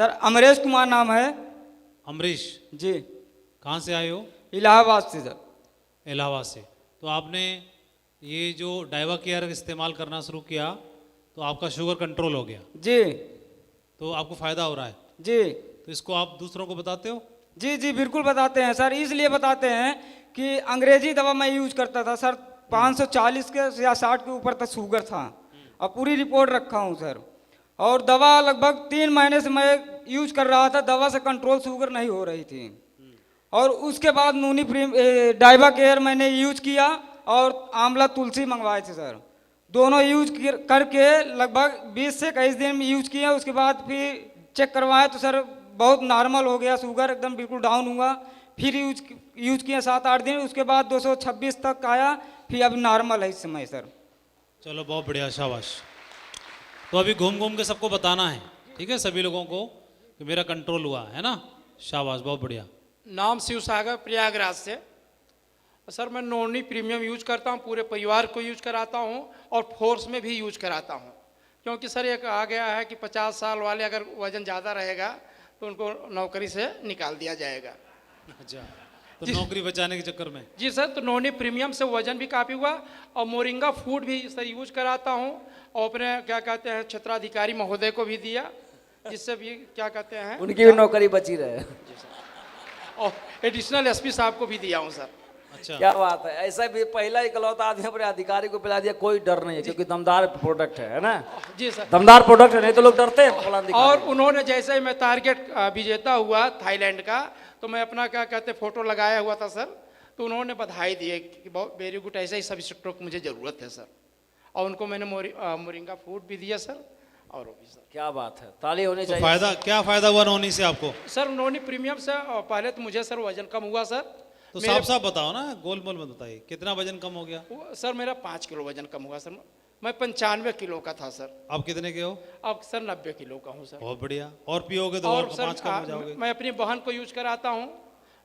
Sir Amresh Kumar नाम है। अमरीश, जी। कहाँ से आए हो? इलाहाबाद से सर। इलाहाबाद से। तो आपने ये जो डाइवा केयर इस्तेमाल करना शुरू किया तो आपका शुगर कंट्रोल हो गया, जी तो आपको फ़ायदा हो रहा है, जी तो इसको आप दूसरों को बताते हो? जी जी बिल्कुल बताते हैं सर। इसलिए बताते हैं कि अंग्रेजी दवा मैं यूज करता था सर। 540 के या 60 के ऊपर तक शुगर था। अब पूरी रिपोर्ट रखा हूँ सर। और दवा लगभग 3 महीने से मैं यूज कर रहा था, दवा से कंट्रोल शुगर नहीं हो रही थी। और उसके बाद नूनी डाइवा केयर मैंने यूज किया और आंवला तुलसी मंगवाए थे सर। दोनों यूज करके लगभग 20 से 21 दिन में यूज किया। उसके बाद फिर चेक करवाया तो सर बहुत नॉर्मल हो गया, शुगर एकदम बिल्कुल डाउन हुआ। फिर यूज किया 7-8 दिन, उसके बाद 226 तक आया, फिर अब नॉर्मल है इस समय सर। चलो बहुत बढ़िया, शाबाश। तो अभी घूम घूम के सबको बताना है, ठीक है, सभी लोगों को कि मेरा कंट्रोल हुआ है ना। शाबाश, बहुत बढ़िया। नाम शिव सागर, प्रयागराज से। सर मैं नोनी प्रीमियम यूज करता हूँ, पूरे परिवार को यूज कराता हूँ और फोर्स में भी यूज कराता हूँ। क्योंकि सर एक आ गया है कि 50 साल वाले अगर वजन ज़्यादा रहेगा तो उनको नौकरी से निकाल दिया जाएगा। अच्छा, तो नौकरी बचाने के चक्कर में? जी सर, तो नोनी प्रीमियम से वजन भी काफ़ी हुआ। और मोरिंगा फूड भी सर यूज कराता हूँ और अपने क्या कहते हैं क्षेत्राधिकारी महोदय को भी दिया, जिससे भी क्या कहते हैं उनकी भी नौकरी बची रहे। और एडिशनल एसपी साहब को भी दिया हूँ सर। अच्छा, क्या बात है, ऐसा भी पहला इकलौता आदमी अपने अधिकारी को पिला दिया, कोई डर नहीं है क्योंकि दमदार प्रोडक्ट है ना। जी सर, दमदार प्रोडक्ट है, नहीं तो लोग डरते हैं फलाना अधिकारी। और उन्होंने जैसे ही मैं टारगेट विजेता हुआ थाईलैंड का, तो मैं अपना क्या कहते फोटो लगाया हुआ था सर, तो उन्होंने बधाई दी कि बहुत वेरी गुड, ऐसे ही सभी सेक्टरों को मुझे ज़रूरत है सर। और उनको मैंने मोरिंगा फूड भी दिया सर। और वो भी सर, क्या बात है, ताली होनी तो चाहिए। फायदा क्या फायदा हुआ नौनी से आपको? सर नोनी प्रीमियम से पहले तो मुझे सर वजन कम हुआ सर। तो साफ साफ बताओ ना, गोल मोल मत बताइए, कितना वजन कम हो गया? सर मेरा 5 किलो वजन कम हुआ सर। मैं 95 किलो का था सर, आप कितने के हो? अब सर 90 किलो का हूँ सर। बहुत बढ़िया। और पियोगे तो और 5 कम हो जाओगे। मैं अपनी बहन को यूज कराता हूँ,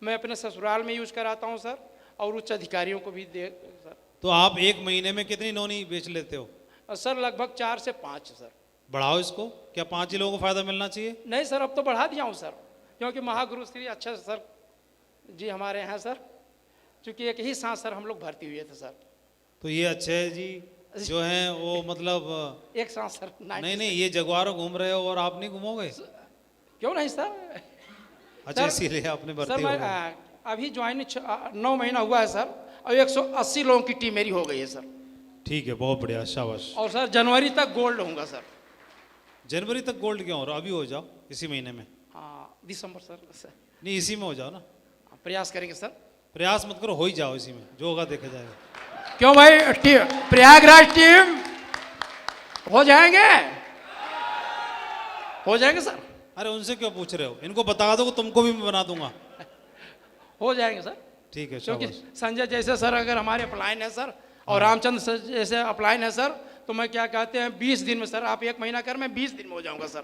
मैं अपने ससुराल में यूज कराता हूँ सर, और उच्च अधिकारियों को भी दे सर। तो आप एक महीने में कितनी नौनी बेच लेते हो? सर लगभग 4 से 5 सर। बढ़ाओ इसको, क्या 5 ही लोगों को फायदा मिलना चाहिए? नहीं सर, अब तो बढ़ा दिया हूँ सर, क्योंकि महागुरु श्री अच्छे सर जी हमारे हैं सर, क्योंकि एक ही सांस सर हम लोग भर्ती हुए थे सर। तो ये अच्छे जी जो हैं वो मतलब एक सांस सर नहीं नहीं, ये जगवारों घूम रहे हो और आप नहीं घूमोगे? क्यों नहीं सर? अच्छा, इसीलिए आपने सर भर्ती हो मैं गए। अभी ज्वाइन 9 महीना हुआ है सर, और 180 लोगों की टीम मेरी हो गई है सर। ठीक है, बहुत बढ़िया, शाबाश। और सर जनवरी तक गोल्ड होऊंगा सर। जनवरी तक गोल्ड क्यों हो रहा? अभी हो जाओ, इसी महीने में। हाँ दिसंबर सर नहीं, इसी में हो जाओ ना। प्रयास करेंगे सर। प्रयास मत करो, हो ही जाओ इसी में, जो होगा देखा जाएगा। क्यों भाई, प्रयागराज टीम हो जाएंगे? हो जाएंगे सर, अरे उनसे क्यों पूछ रहे हो, इनको बता दो, तुमको भी मैं बना दूंगा। हो जाएंगे सर। ठीक है, क्योंकि शाबाश। संजय जैसे सर अगर हमारे अपलाइन है सर, और रामचंद्र सर जैसे अपलाइन है सर, तो मैं क्या कहते हैं 20 दिन में सर, आप 1 महीना कर, मैं 20 दिन में हो जाऊंगा सर।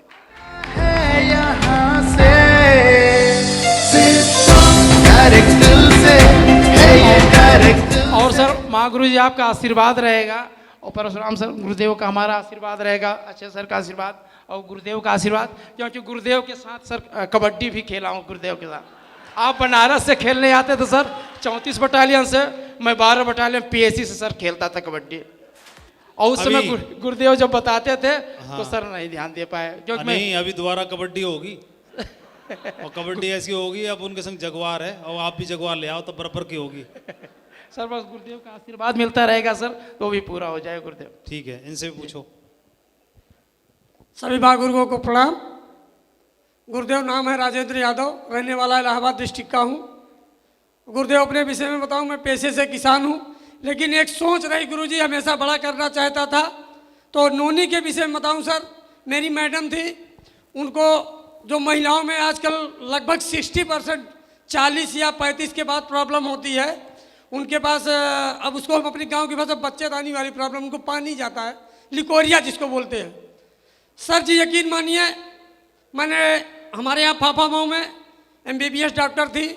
और सर महागुरु जी आपका आशीर्वाद रहेगा, और परशुराम सर गुरुदेव का हमारा आशीर्वाद रहेगा, अच्छे सर का आशीर्वाद और गुरुदेव का आशीर्वाद, क्योंकि गुरुदेव के साथ सर कबड्डी भी खेला हूँ गुरुदेव के साथ। आप बनारस से खेलने आते थे सर 34 बटालियन से, मैं 12 बटालियन पीएससी से सर खेलता था कबड्डी। और उस समय गुरुदेव जब बताते थे तो सर नहीं ध्यान दे पाए, क्योंकि नहीं, अभी दोबारा कबड्डी होगी और कबड्डी ऐसी होगी, अब उनके संग जगवार है और आप भी जगवार ले आओ, तो बराबर की होगी। सर बस गुरुदेव का आशीर्वाद मिलता रहेगा सर, तो भी पूरा हो जाए गुरुदेव। ठीक है, इनसे भी पूछो। सभी महागुरुओं को प्रणाम। गुरुदेव नाम है राजेंद्र यादव, रहने वाला इलाहाबाद डिस्ट्रिक्ट का हूँ। गुरुदेव अपने विषय में बताऊँ, मैं पेशे से किसान हूँ, लेकिन एक सोच रही गुरुजी, हमेशा बड़ा करना चाहता था। तो नोनी के विषय में बताऊँ सर, मेरी मैडम थी, उनको जो महिलाओं में आजकल लगभग 60% 40 या 35 के बाद प्रॉब्लम होती है उनके पास। अब उसको हम अपनी गांव की भाषा बच्चेदानी वाली प्रॉब्लम, उनको पानी जाता है, लिकोरिया जिसको बोलते हैं। सर जी यकीन मानिए, मैंने हमारे यहाँ फाफा मऊ में MBBS डॉक्टर थी,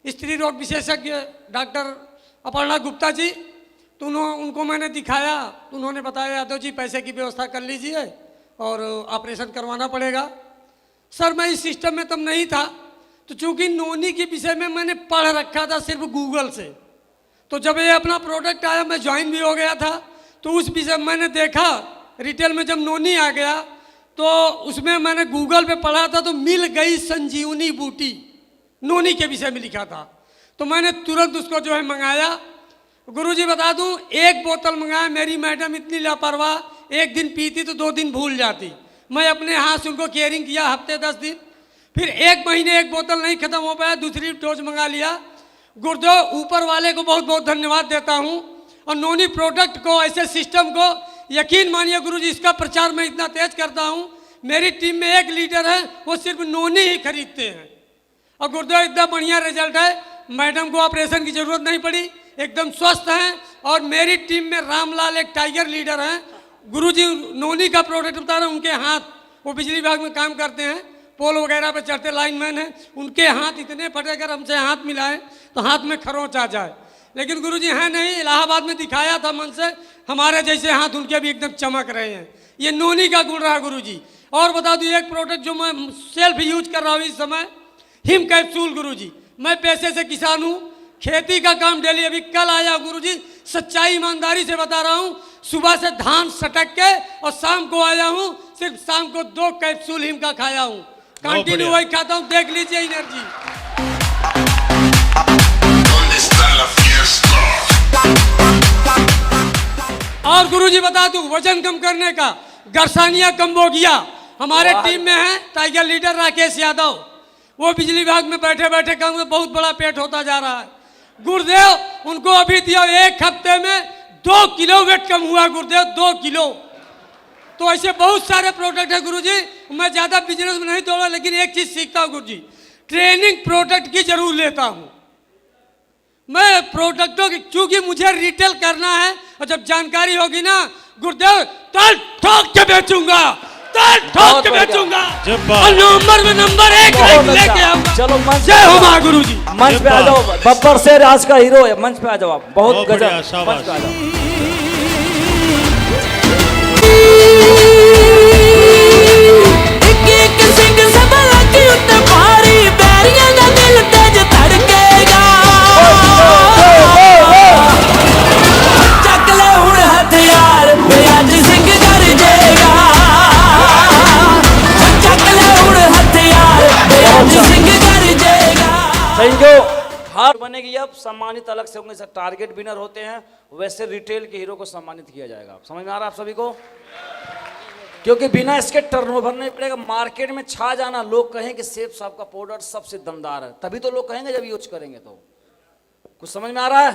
स्त्री रोग विशेषज्ञ डॉक्टर अपर्णा गुप्ता जी, तो उनको मैंने दिखाया, तो उन्होंने बताया यादव जी पैसे की व्यवस्था कर लीजिए और ऑपरेशन करवाना पड़ेगा। सर मैं इस सिस्टम में तब नहीं था, तो चूंकि नोनी के विषय में मैंने पढ़ रखा था सिर्फ गूगल से, तो जब ये अपना प्रोडक्ट आया मैं ज्वाइन भी हो गया था, तो उस विषय मैंने देखा रिटेल में जब नोनी आ गया तो उसमें मैंने गूगल पे पढ़ा था, तो मिल गई संजीवनी बूटी नोनी के विषय में लिखा था, तो मैंने तुरंत उसको जो है मंगाया। गुरुजी बता दूं, एक बोतल मंगाया, मेरी मैडम इतनी लापरवाह, एक दिन पीती तो 2 दिन भूल जाती। मैं अपने हाथ से उनको केयरिंग किया हफ्ते 10 दिन, फिर 1 महीने एक बोतल नहीं खत्म हो पाया, दूसरी डोज मंगा लिया। गुरुदेव ऊपर वाले को बहुत बहुत धन्यवाद देता हूँ, और नोनी प्रोडक्ट को, ऐसे सिस्टम को यकीन मानिए गुरुजी, इसका प्रचार मैं इतना तेज करता हूँ, मेरी टीम में 1 लीटर है, वो सिर्फ नोनी ही खरीदते हैं। और गुरुदेव इतना बढ़िया रिजल्ट है, मैडम को ऑपरेशन की जरूरत नहीं पड़ी, एकदम स्वस्थ हैं। और मेरी टीम में रामलाल एक टाइगर लीडर हैं, गुरुजी नोनी का प्रोडक्ट बता रहे हैं, उनके हाथ, वो बिजली विभाग में काम करते हैं, पोल वगैरह पे चढ़ते लाइनमैन हैं, उनके हाथ इतने फटे, अगर हमसे हाथ मिलाएं तो हाथ में खरोंच आ जाए। लेकिन गुरुजी हैं नहीं, इलाहाबाद में दिखाया था मन से, हमारे जैसे हाथ उनके भी एकदम चमक रहे हैं। ये नोनी का गुण रहा गुरुजी। और बता दूं, एक प्रोडक्ट जो मैं सेल्फ यूज कर रहा हूँ इस समय, हिम कैप्सूल। गुरुजी मैं पैसे से किसान हूँ, खेती का काम डेली, अभी कल आया गुरुजी, सच्चाई ईमानदारी से बता रहा हूँ, सुबह से धान सटक के और शाम को आया हूँ, सिर्फ शाम को 2 कैप्सूल हिम का खाया हूँ, कंटिन्यू वही खाता हूँ, देख लीजिए एनर्जी। और गुरुजी बता दूं, वजन कम करने का गर्सानिया कंबोगिया हमारे टीम में है, टाइगर लीडर राकेश यादव, वो बिजली विभाग में बैठे बैठे काम में बहुत बड़ा पेट होता जा रहा है। गुरुदेव उनको अभी दिया, 1 हफ्ते में 2 किलो वेट कम हुआ गुरुदेव, 2 किलो। तो ऐसे बहुत सारे प्रोडक्ट है गुरुजी, मैं ज्यादा बिजनेस में नहीं दौड़ा, लेकिन एक चीज सीखता हूँ गुरुजी, ट्रेनिंग प्रोडक्ट की जरूर लेता हूँ मैं प्रोडक्टों की, क्योंकि मुझे रिटेल करना है, और जब जानकारी होगी ना गुरुदेव, तल ठोक के बेचूंगा, तल ठोक के बेचूंगा, और नवंबर में नंबर 1 लेके आऊंगा। चलो मंच जय हो मां गुरुजी। मंच पे आ जाओ, बब्बर शेर आज का हीरो है, मंच पे आ जाओ आप, बहुत बहुत गजब, बढ़िया, शाबाश। मंच पे आ जाओ। Thank you. हार बनेगी अब, सम्मानित अलग से होंगे, जैसे टारगेट विनर होते हैं वैसे रिटेल के हीरो को सम्मानित किया जाएगा। समझ में आ रहा है आप सभी को? क्योंकि बिना इसके टर्नओवर नहीं पड़ेगा, मार्केट में छा जाना, लोग कहें कि सेफ साहब का पाउडर सबसे दमदार है, तभी तो लोग कहेंगे जब यूज करेंगे। तो कुछ समझ में आ रहा है?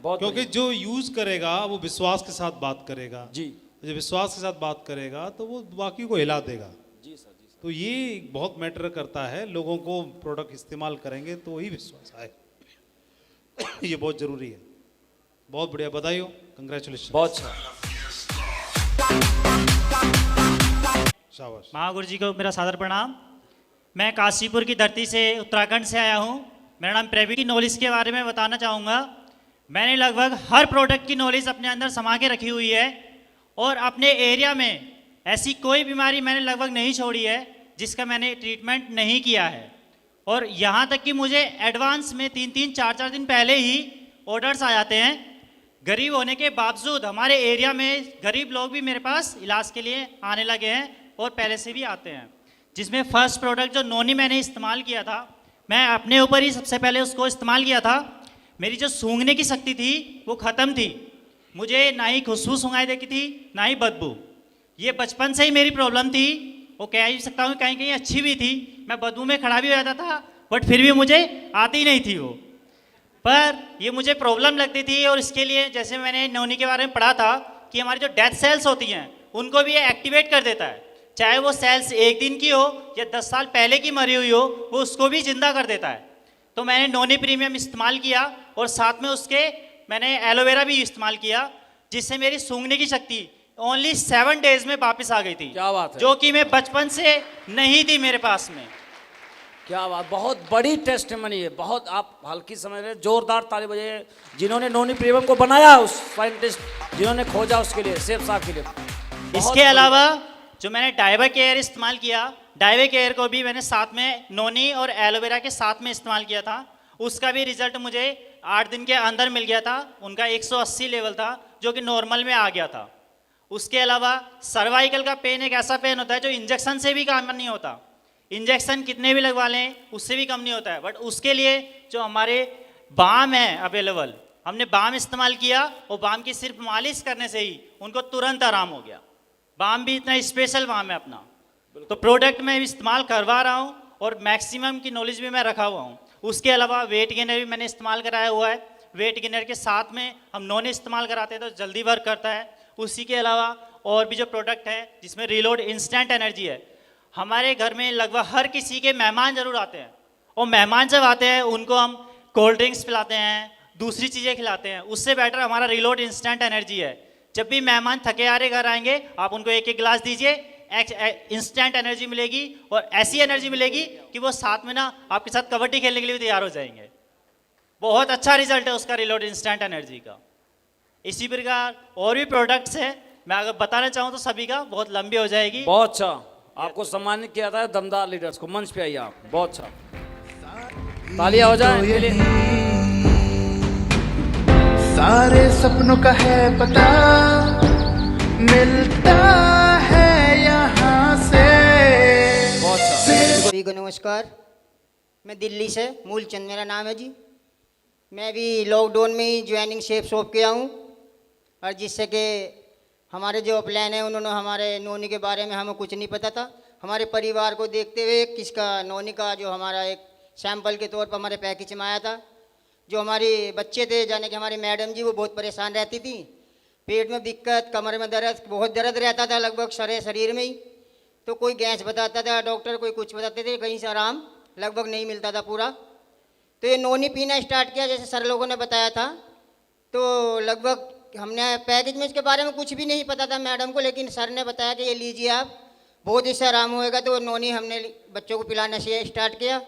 बहुत, क्योंकि जो यूज करेगा वो विश्वास के साथ बात करेगा जी, जो विश्वास के साथ बात करेगा तो वो बाकी को हिला देगा। जी सर, जी सर। तो ये बहुत मैटर करता है, लोगों को प्रोडक्ट इस्तेमाल करेंगे तो वही विश्वास आए ये बहुत जरूरी है। बहुत बढ़िया, बधाई हो, कंग्रेचुलेशन, बहुत अच्छा। शाबाश। महागुरु जी को मेरा सादर प्रणाम। मैं काशीपुर की धरती से, उत्तराखंड से आया हूँ। मेरा नाम प्रवीण। की नॉलेज के बारे में बताना चाहूँगा। मैंने लगभग हर प्रोडक्ट की नॉलेज अपने अंदर समा के रखी हुई है, और अपने एरिया में ऐसी कोई बीमारी मैंने लगभग नहीं छोड़ी है जिसका मैंने ट्रीटमेंट नहीं किया है। और यहाँ तक कि मुझे एडवांस में 3-3, 4-4 दिन पहले ही ऑर्डर्स आ जाते हैं। गरीब होने के बावजूद हमारे एरिया में गरीब लोग भी मेरे पास इलाज के लिए आने लगे हैं, और पहले से भी आते हैं। जिसमें फर्स्ट प्रोडक्ट जो नोनी मैंने इस्तेमाल किया था, मैं अपने ऊपर ही सबसे पहले उसको इस्तेमाल किया था। मेरी जो सूंघने की शक्ति थी वो ख़त्म थी, मुझे ना ही खुशबू सुनाई देती थी ना ही बदबू। ये बचपन से ही मेरी प्रॉब्लम थी, वो कह ही सकता हूँ कहीं कहीं अच्छी भी थी, मैं बदबू में खड़ा भी हो जाता था, बट फिर भी मुझे आती नहीं थी वो। पर ये मुझे प्रॉब्लम लगती थी, और इसके लिए जैसे मैंने नोनी के बारे में पढ़ा था कि हमारी जो डेथ सेल्स होती हैं उनको भी ये एक्टिवेट कर देता है, चाहे वो सेल्स 1 दिन की हो या 10 साल पहले की मरी हुई हो, वो उसको भी जिंदा कर देता है। तो मैंने नोनी प्रीमियम इस्तेमाल किया, और साथ में उसके मैंने एलोवेरा भी इस्तेमाल किया, जिससे मेरी सूंघने की शक्ति ओनली 7 डेज में वापस आ गई थी। क्या बात है, जो कि मैं बचपन से नहीं थी मेरे पास में। क्या बात, बहुत बड़ी टेस्टमनी है, बहुत आप हल्की समझ रहे, जोरदार ताली बजाइए जिन्होंने नोनी प्रीमियम को बनाया, उस साइंटिस्ट जिन्होंने खोजा उसके लिए, सेफ साहब के लिए। इसके अलावा जो मैंने डाइबर केयर इस्तेमाल किया, डाइवे केयर को भी मैंने साथ में नोनी और एलोवेरा के साथ में इस्तेमाल किया था। उसका भी रिजल्ट मुझे 8 दिन के अंदर मिल गया था। उनका 180 लेवल था जो कि नॉर्मल में आ गया था। उसके अलावा सर्वाइकल का पेन एक ऐसा पेन होता है जो इंजेक्शन से भी काम नहीं होता। इंजेक्शन कितने भी लगवा लें उससे भी कम नहीं होता है, बट उसके लिए जो हमारे बाम है अवेलेबल, हमने बाम इस्तेमाल किया और बाम की सिर्फ मालिश करने से ही उनको तुरंत आराम हो गया। बाम भी इतना स्पेशल बाम है अपना, तो प्रोडक्ट मैं इस्तेमाल करवा रहा हूँ और मैक्सिमम की नॉलेज भी मैं रखा हुआ हूँ। उसके अलावा वेट गेनर भी मैंने इस्तेमाल कराया हुआ है। वेट गेनर के साथ में हम नॉन इस्तेमाल कराते हैं तो जल्दी वर्क करता है। उसी के अलावा और भी जो प्रोडक्ट है जिसमें रिलोड इंस्टेंट एनर्जी है। हमारे घर में लगभग हर किसी के मेहमान जरूर आते हैं, और मेहमान जब आते हैं उनको हम कोल्ड ड्रिंक्स पिलाते हैं, दूसरी चीज़ें खिलाते हैं। उससे बेटर हमारा रिलोड इंस्टेंट एनर्जी है। जब भी मेहमान थके हारे घर आएंगे आप उनको एक एक गिलास दीजिए, इंस्टेंट एनर्जी मिलेगी और ऐसी एनर्जी मिलेगी कि वो साथ में ना आपके साथ कबड्डी खेलने के लिए भी तैयार हो जाएंगे। बहुत अच्छा रिजल्ट है उसका रिलोड इंस्टेंट एनर्जी का। इसी प्रकार और भी प्रोडक्ट्स है, मैं अगर बताना चाहूँ तो सभी का बहुत लंबी हो जाएगी। बहुत अच्छा, आपको सम्मानित किया था दमदार लीडर्स को। मंच पे आइए आप, बहुत अच्छा, तालियां हो जाए इनके लिए। सारे सपनों का है पता, मिलता है यहाँ से। बहुत अच्छा। सभी को नमस्कार। मैं दिल्ली से, मूलचंद मेरा नाम है जी। मैं भी लॉकडाउन में ही ज्वाइनिंग शेप शॉप किया हूँ, और जिससे कि हमारे जो प्लान है उन्होंने हमारे नोनी के बारे में हमें कुछ नहीं पता था। हमारे परिवार को देखते हुए किसका नोनी का जो हमारा एक सैंपल के तौर पर हमारे पैकेज में आया था। जो हमारे बच्चे थे जाने कि हमारी मैडम जी वो बहुत परेशान रहती थी, पेट में दिक्कत, कमर में दर्द, बहुत दर्द रहता था लगभग सारे शरीर में ही। तो कोई गैस बताता था डॉक्टर, कोई कुछ बताते थे, कहीं से आराम लगभग नहीं मिलता था पूरा। तो ये नोनी पीना स्टार्ट किया जैसे सर लोगों ने बताया था। तो लगभग हमने पैकेज में इसके बारे में कुछ भी नहीं पता था मैडम को, लेकिन सर ने बताया कि ये लीजिए आप, बहुत इससे आराम होएगा। तो नोनी हमने बच्चों को पिलाना से स्टार्ट किया।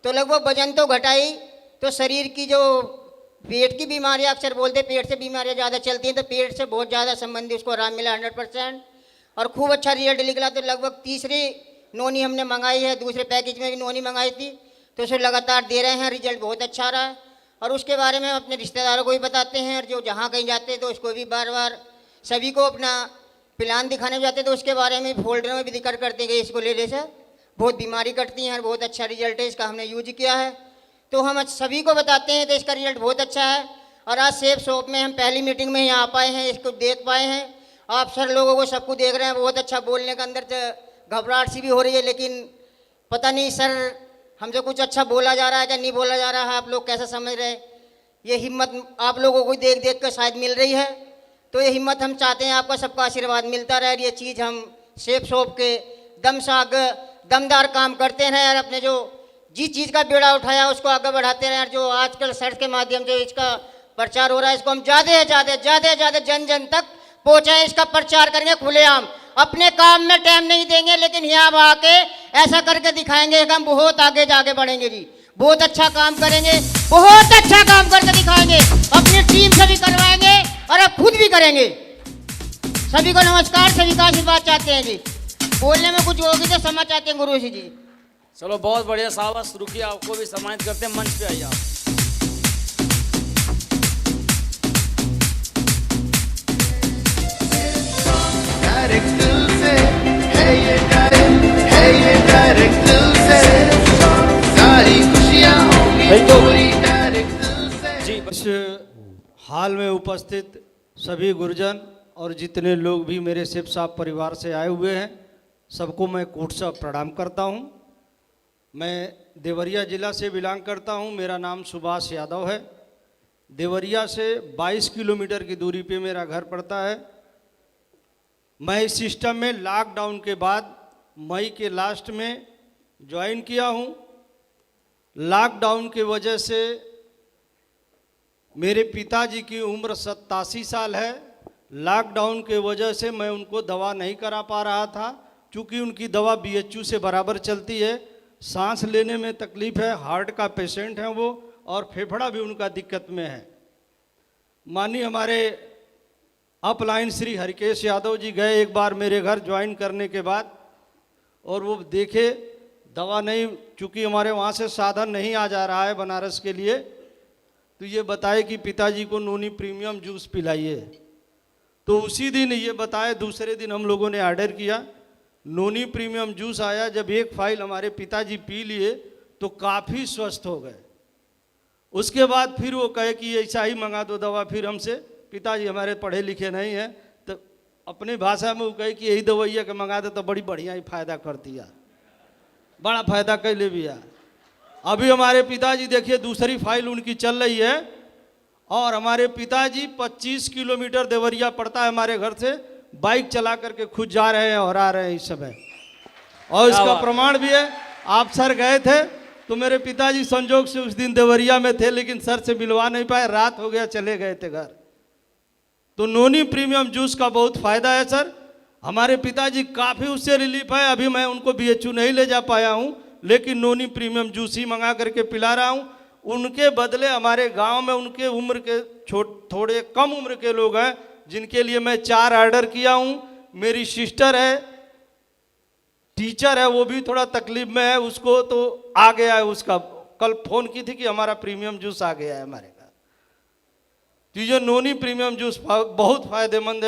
तो लगभग वजन तो घटाई, तो शरीर की जो पेट की बीमारियाँ अक्सर बोलते पेट से बीमारियाँ ज़्यादा चलती हैं, तो पेट से बहुत ज़्यादा संबंधी उसको आराम मिला 100%, और खूब अच्छा रिजल्ट निकला। तो लगभग तीसरी नोनी हमने मंगाई है, दूसरे पैकेज में भी नोनी मंगाई थी, तो उसे लगातार दे रहे हैं, रिजल्ट बहुत अच्छा रहा है। और उसके बारे में अपने रिश्तेदारों को भी बताते हैं, और जो जहाँ कहीं जाते हैं तो उसको भी बार बार सभी को अपना प्लान दिखाने जाते तो उसके बारे में फोल्डर में भी जिक्र करते हैं कि इसको लेने से बहुत बीमारी कटती है और बहुत अच्छा रिजल्ट है इसका, हमने यूज किया है। तो हम सभी को बताते हैं तो इसका रिजल्ट बहुत अच्छा है। और आज सेफ शॉप में हम पहली मीटिंग में ही आ पाए हैं, इसको देख पाए हैं। आप सर लोगों को सबको देख रहे हैं, बहुत अच्छा बोलने के अंदर से घबराहट सी भी हो रही है, लेकिन पता नहीं सर हमसे कुछ अच्छा बोला जा रहा है क्या नहीं बोला जा रहा है, आप लोग कैसे समझ रहे हैं। ये हिम्मत आप लोगों को देख देख कर शायद मिल रही है। तो ये हिम्मत हम चाहते हैं आपका सबका आशीर्वाद मिलता रहे, ये चीज़ हम सेफ शॉप के दम से आगे दमदार काम करते रहें, और अपने जो जिस चीज़ का बेड़ा उठाया उसको आगे बढ़ाते रहें। और जो आजकल सर्च के माध्यम से इसका प्रचार हो रहा है, इसको हम ज़्यादा जन जन तक पहुँचाएँ, इसका प्रचार करेंगे खुलेआम। अपने काम में टाइम नहीं देंगे, लेकिन यहाँ आके ऐसा करके दिखाएंगे कि हम बहुत आगे जाके बढ़ेंगे जी, बहुत अच्छा काम करेंगे, बहुत अच्छा काम करके दिखाएंगे, अपनी टीम से भी करवाएंगे और अब खुद भी करेंगे। सभी को नमस्कार, सभी का आशीर्वाद चाहते हैं जी। बोलने में कुछ होगी तो समझ चाहते हैं गुरु जी। चलो बहुत बढ़िया साहब, रुकिए, आपको भी सम्मानित करते हैं, मंच पे आइए आप। डायरेक्ट दिल से है ये डायरेक्ट दिल से, सारी खुशियाँ होंगी पूरी डायरेक्ट दिल से। इस हाल में उपस्थित सभी गुरुजन और जितने लोग भी मेरे शिव साहब परिवार से आए हुए हैं, सबको मैं कोट से प्रणाम करता हूं। मैं देवरिया ज़िला से बिलोंग करता हूं, मेरा नाम सुभाष यादव है। देवरिया से 22 किलोमीटर की दूरी पे मेरा घर पड़ता है। मैं इस सिस्टम में लॉकडाउन के बाद मई के लास्ट में ज्वाइन किया हूं। लॉकडाउन की वजह से मेरे पिताजी की उम्र 87 साल है। लॉकडाउन के वजह से मैं उनको दवा नहीं करा पा रहा था, क्योंकि उनकी दवा BHU से बराबर चलती है। सांस लेने में तकलीफ है, हार्ट का पेशेंट है वो, और फेफड़ा भी उनका दिक्कत में है। माननीय हमारे अपलाइन श्री हरिकेश यादव जी गए एक बार मेरे घर ज्वाइन करने के बाद, और वो देखे दवा नहीं, चूँकि हमारे वहाँ से साधन नहीं आ जा रहा है बनारस के लिए, तो ये बताए कि पिताजी को नोनी प्रीमियम जूस पिलाइए। तो उसी दिन ये बताए, दूसरे दिन हम लोगों ने ऑर्डर किया, नोनी प्रीमियम जूस आया। जब एक फाइल हमारे पिताजी पी लिए तो काफ़ी स्वस्थ हो गए। उसके बाद फिर वो कहे कि ऐसा ही मंगा दो दवा। फिर हमसे, पिताजी हमारे पढ़े लिखे नहीं हैं, तो अपनी भाषा में वो कहे कि यही दवाइया के मंगा दे तो बड़ी बढ़िया ही फायदा करती है, बड़ा फायदा कैले भी है। अभी हमारे पिताजी देखिए दूसरी फाइल उनकी चल रही है, और हमारे पिताजी 25 किलोमीटर देवरिया पड़ता है हमारे घर से, बाइक चला करके खुद जा रहे हैं और आ रहे हैं इस समय। और इसका प्रमाण भी है, आप सर गए थे तो मेरे पिताजी संजोग से उस दिन देवरिया में थे, लेकिन सर से मिलवा नहीं पाए, रात हो गया, चले गए थे घर। तो नोनी प्रीमियम जूस का बहुत फायदा है सर। हमारे पिताजी काफ़ी उससे रिलीफ है। अभी मैं उनको BHU नहीं ले जा पाया हूँ, लेकिन नोनी प्रीमियम जूस ही मंगा करके पिला रहा हूँ। उनके बदले हमारे गांव में उनके उम्र के थोड़े कम उम्र के लोग हैं जिनके लिए मैं 4 ऑर्डर किया हूँ। मेरी सिस्टर है, टीचर है, वो भी थोड़ा तकलीफ में है, उसको तो आ गया है, उसका कल फ़ोन की थी कि हमारा प्रीमियम जूस आ गया है हमारे घर। तो ये नोनी प्रीमियम जूस बहुत फ़ायदेमंद है।